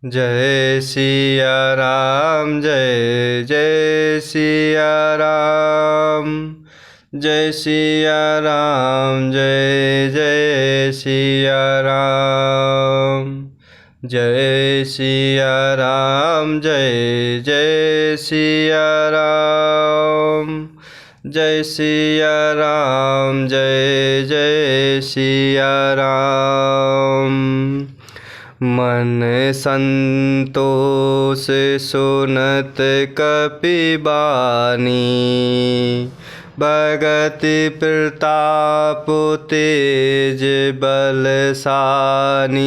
जय सिया राम जय जय सिया राम। जय सिया राम जय जय सिया राम। जय सिया राम जय जय सिया राम। जय सिया राम जय जय सिया राम। मन संतोष सुनत कपिबानी, भगति प्रताप तेज बलसानी।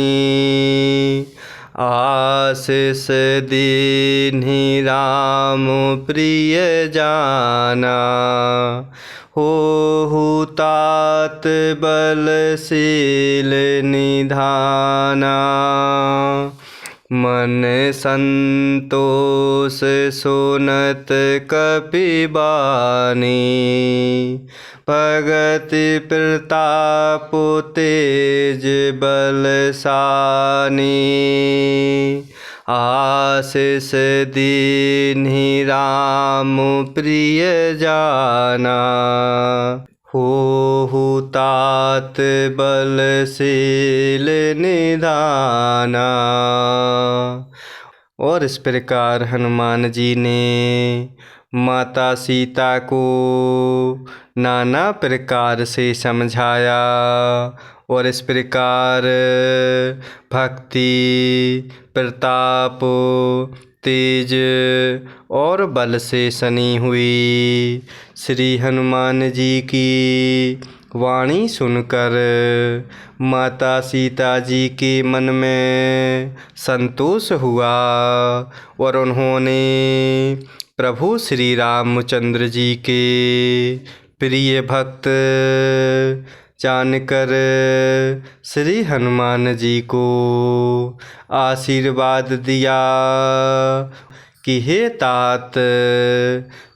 आशीष दीन्हि राम प्रिय जाना, होहु तात बलशील निधाना। मन संतोष सुनत कपिबानी, भगति प्रताप तेज बलसानी। आशीष दीन्हि राम प्रिय जाना, होहु तात बलशील निधाना। और इस प्रकार हनुमान जी ने माता सीता को नाना प्रकार से समझाया और इस प्रकार भक्ति प्रताप तेज और बल से सनी हुई श्री हनुमान जी की वाणी सुनकर माता सीता जी के मन में संतोष हुआ और उन्होंने प्रभु श्री रामचंद्र जी के प्रिय भक्त जानकर श्री हनुमान जी को आशीर्वाद दिया कि हे तात,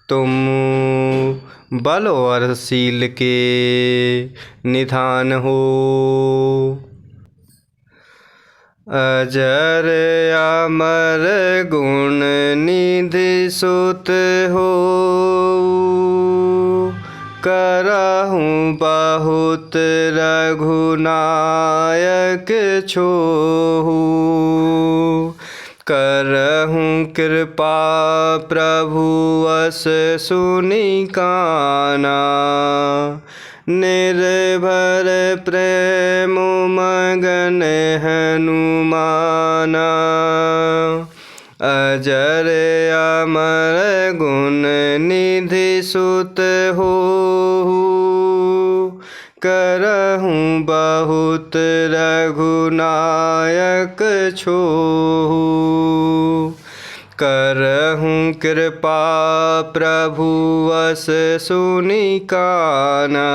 तुम बल और शील के निधान हो। अजर अमर गुण निधि सुत हो, करहूँ बहुत रघुनायक छोहू। करहूँ कृपा प्रभु अस सुनि काना, निर्भर प्रेम मगन हनुमाना। अजर अमर गुण निधि सुत हो, करहूँ बहुत रघुनायक छोहू। करहूँ कृपा प्रभु अस सुनि काना,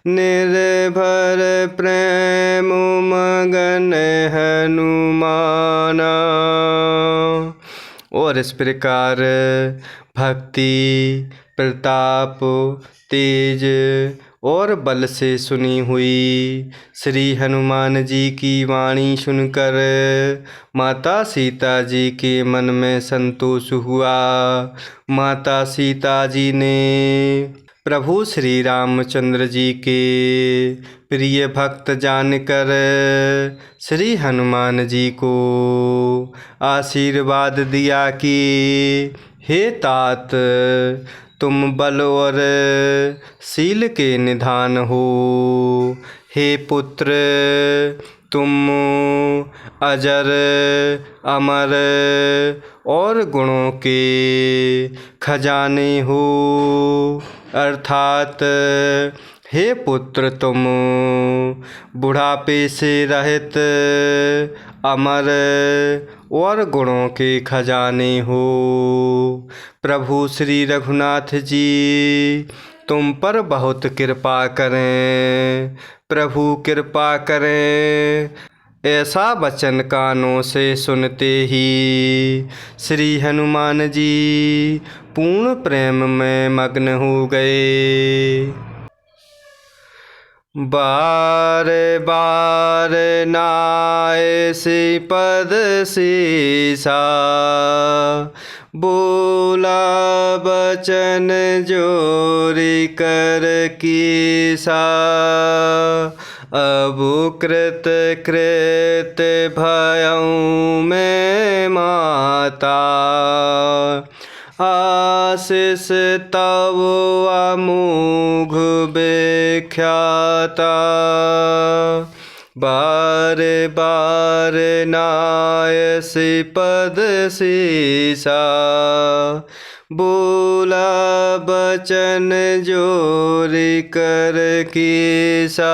निर्भर प्रेम मगन हनुमाना। और इस प्रकार भक्ति प्रताप तेज और बल से सुनी हुई श्री हनुमान जी की वाणी सुनकर माता सीता जी के मन में संतोष हुआ। माता सीता जी ने प्रभु श्री रामचंद्र जी के प्रिय भक्त जानकर श्री हनुमान जी को आशीर्वाद दिया कि हे तात, तुम बल और शील के निधान हो। हे पुत्र, तुम अजर अमर और गुणों के खजाने हो। अर्थात हे पुत्र, तुम बुढ़ापे से रहित अमर और गुणों के खजाने हो। प्रभु श्री रघुनाथ जी तुम पर बहुत कृपा करें, प्रभु कृपा करें। ऐसा वचन कानों से सुनते ही श्री हनुमान जी पूर्ण प्रेम में मग्न हो गए। बार बार नाय श्रीपद सीसा, बोला बचन जोरी कर कीसा। अब कृत कृत भयऊँ मैं माता, आशीष तव अमोघ विख्याता। बार बार नाय श्रीपद सीसा, बोला बचन जोरी कर कीसा।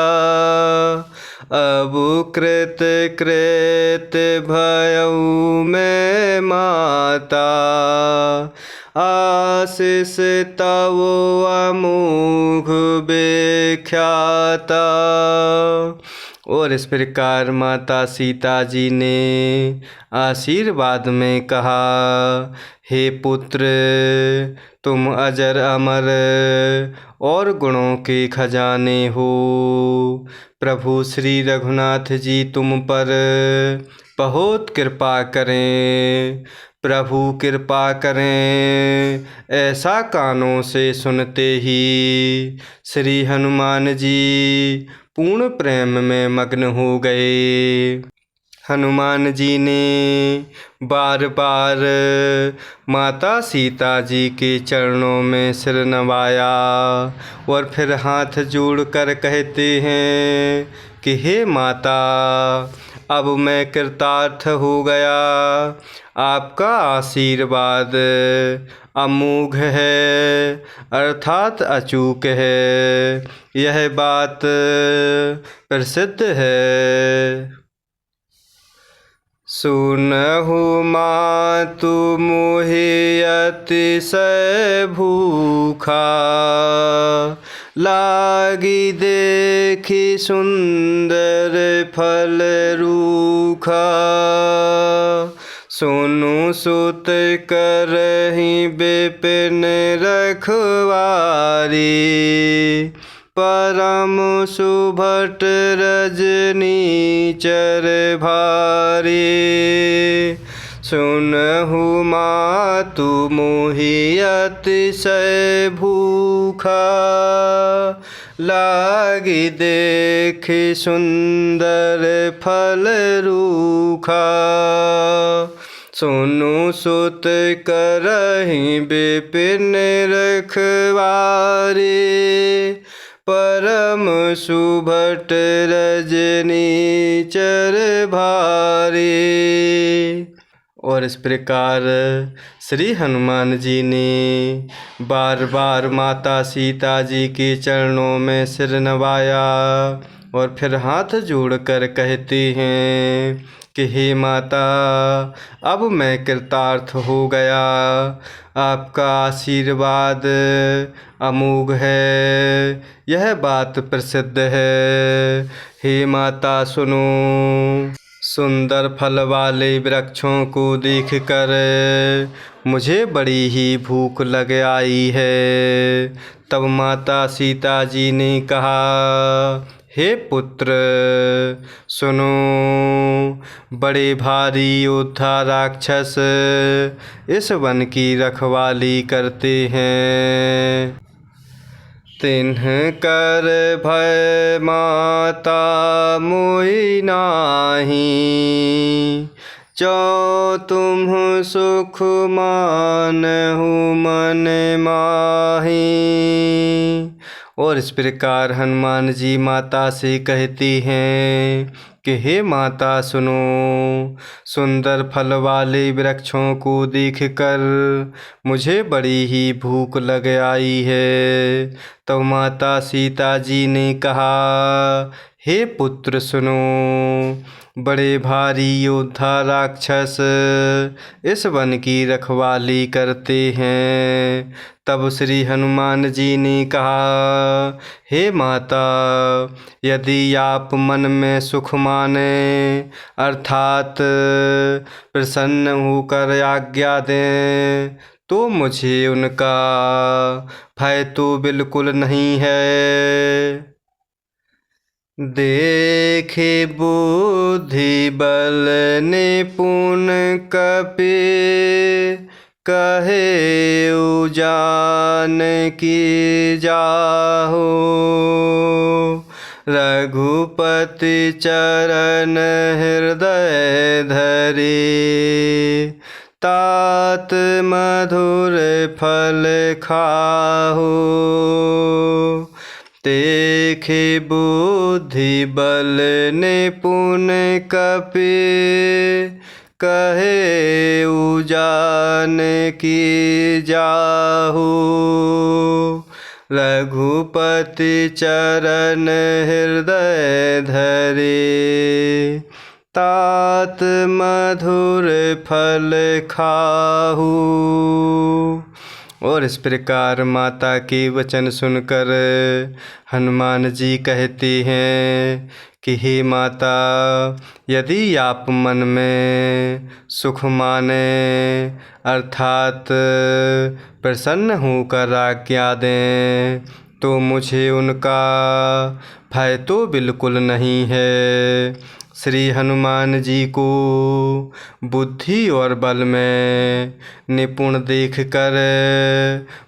अब कृत कृत भयऊँ मैं माता, आशीष तव अमोघ विख्याता। और इस प्रकार माता सीता जी ने आशीर्वाद में कहा, हे पुत्र, तुम अजर अमर और गुणों के खजाने हो। प्रभु श्री रघुनाथ जी तुम पर बहुत कृपा करें, प्रभु कृपा करें। ऐसा कानों से सुनते ही श्री हनुमान जी पूर्ण प्रेम में मग्न हो गए। हनुमान जी ने बार बार माता सीता जी के चरणों में सिर नवाया और फिर हाथ जोड़कर कहते हैं कि हे माता, अब मैं कृतार्थ हो गया। आपका आशीर्वाद अमोघ है, अर्थात अचूक है, यह बात प्रसिद्ध है। सुनहु मातु मोहि अतिशय भूखा, लागी देखी सुंदर फल रूखा। सुनु सुत करहि विपिन रखवारी, परम सुभट रजनी चर भारी। सुनहु मातु मोहि अतिशय भूखा, लागी देखि सुंदर फल रूखा। सुनु सुत करहि विपिन रखवारी, परम सुभट रजनी चर भारी। और इस प्रकार श्री हनुमान जी ने बार बार माता सीता जी के चरणों में सिर नवाया और फिर हाथ जोड़कर कहते हैं कि हे माता, अब मैं कृतार्थ हो गया। आपका आशीर्वाद अमोघ है, यह बात प्रसिद्ध है। हे माता सुनो, सुंदर फल वाले वृक्षों को देखकर मुझे बड़ी ही भूख लग आई है। तब माता सीता जी ने कहा, हे पुत्र सुनो, बड़े भारी योद्धा राक्षस इस वन की रखवाली करते हैं। तिन्हकर भय माता मोहि नाहि, जो तुम सुख मानहु मन माहि। और इस प्रकार हनुमान जी माता से कहती हैं कि हे माता सुनो, सुंदर फल वाले वृक्षों को देखकर मुझे बड़ी ही भूख लग आई है। तो माता सीता जी ने कहा, हे पुत्र सुनो, बड़े भारी योद्धा राक्षस इस वन की रखवाली करते हैं। तब श्री हनुमान जी ने कहा, हे माता, यदि आप मन में सुख माने अर्थात प्रसन्न होकर आज्ञा दें तो मुझे उनका भय तो बिल्कुल नहीं है। देखे बुद्धि बल निपुण कपि, कहे उजान की जाहो। रघुपति चरण हृदय धरे, तात मधुर फल खाहो। देखे बुद्धि बल निपुण कपि, कहे उजान की जाहो। रघुपति चरण हृदय धरे, तात मधुर फल खाहू। और इस प्रकार माता के वचन सुनकर हनुमान जी कहते हैं कि हे माता, यदि आप मन में सुख माने अर्थात प्रसन्न होकर आज्ञा दें, तो मुझे उनका भय तो बिल्कुल नहीं है। श्री हनुमान जी को बुद्धि और बल में निपुण देखकर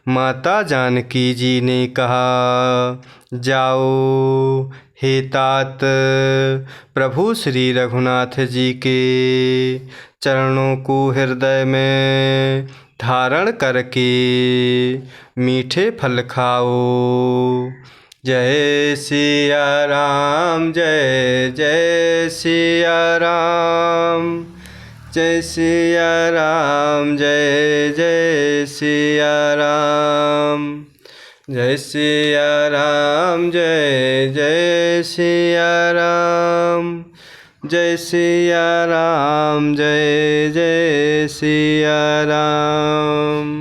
माता जानकी जी ने कहा, जाओ हे तात, प्रभु श्री रघुनाथ जी के चरणों को हृदय में धारण करके मीठे फल खाओ। जय सिया राम, जय जय सिया राम, जय सिया राम, जय जय सिया राम, जय सिया राम, जय जय सिया राम, जय सिया राम, जय जय सिया राम।